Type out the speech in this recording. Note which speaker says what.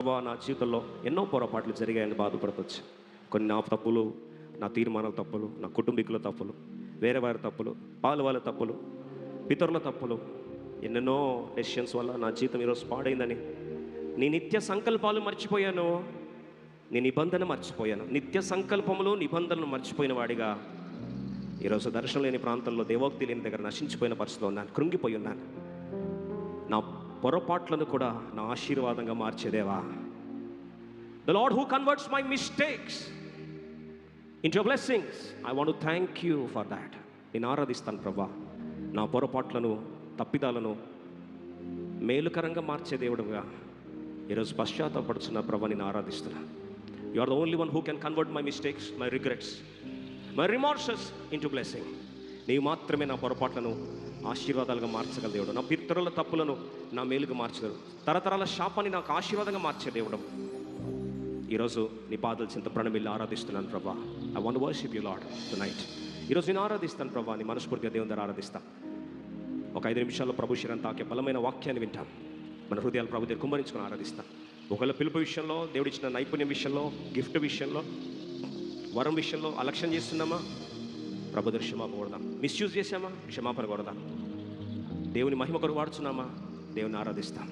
Speaker 1: నా జీవితంలో ఎన్నో పొరపాట్లు జరిగాయని బాధపడవచ్చు. కొన్ని నా తప్పులు, నా తీర్మానాల తప్పులు, నా కుటుంబీకుల తప్పులు, వేరే వారి తప్పులు, వాళ్ళ తప్పులు, పితరుల తప్పులు, ఎన్నెన్నో డెసిషన్స్ వల్ల నా జీవితం ఈరోజు పాడైందని నీ నిత్య సంకల్పాలు మర్చిపోయాను, నీ నిబంధన మర్చిపోయాను. నిత్య సంకల్పములు నిబంధనలు మర్చిపోయిన వాడిగా ఈరోజు దర్శనం లేని ప్రాంతంలో, దేవోక్తి లేని దగ్గర నశించిపోయిన పరిస్థితిలో ఉన్నాను, కృంగిపోయి ఉన్నాను. నా పొరపాట్లను కూడా నా ఆశీర్వాదంగా మార్చేదేవా. The Lord who converts my mistakes into your blessings, I want to thank you for that. నేను ఆరాధిస్తాను ప్రభా. నా పొరపాట్లను, తప్పిదాలను మేలుకరంగా మార్చే దేవుడుగా ఈరోజు పశ్చాత్తాపడుతున్న ప్రభా, నేను ఆరాధిస్తున్నా. You are the only one who can convert my mistakes, my regrets, my remorses into blessing. నీవు మాత్రమే నా పొరపాట్లను ఆశీర్వాదాలుగా మార్చగల దేవుడు. నా పితరుల తప్పులను నా మేలుగా మార్చగలడు. తరతరాల శాపాన్ని నాకు ఆశీర్వాదంగా మార్చే దేవుడు. ఈరోజు నీ పాదాల చింత ప్రణమిల్లి ఆరాధిస్తున్నాను ప్రభా. I want to worship you lord tonight. ఈరోజు నేను ఆరాధిస్తాను ప్రభా, నీ మనస్ఫూర్తిగా దేవుని దగ్గర ఆరాధిస్తాను. ఒక 5 నిమిషాల్లో ప్రభు శరీరం తాకే బలమైన వాక్యాన్ని వింటాం. మన హృదయాలు ప్రభు దగ్గర కుమ్మరించుకొని ఆరాధిస్తాం. ఒకవేళ పిలుపు విషయంలో, దేవుడు ఇచ్చిన నైపుణ్యం విషయంలో, గిఫ్ట్ విషయంలో, వరం విషయంలో అలక్ష్యం చేస్తున్నామా, ప్రభు దగ్గర క్షమాపణ కోరదాం. మిస్యూజ్ చేసామా, క్షమాపణ కోరదాం. దేవుని మహిమ కొరకు వాడుచున్నామా, దేవుని ఆరాధిస్తాం.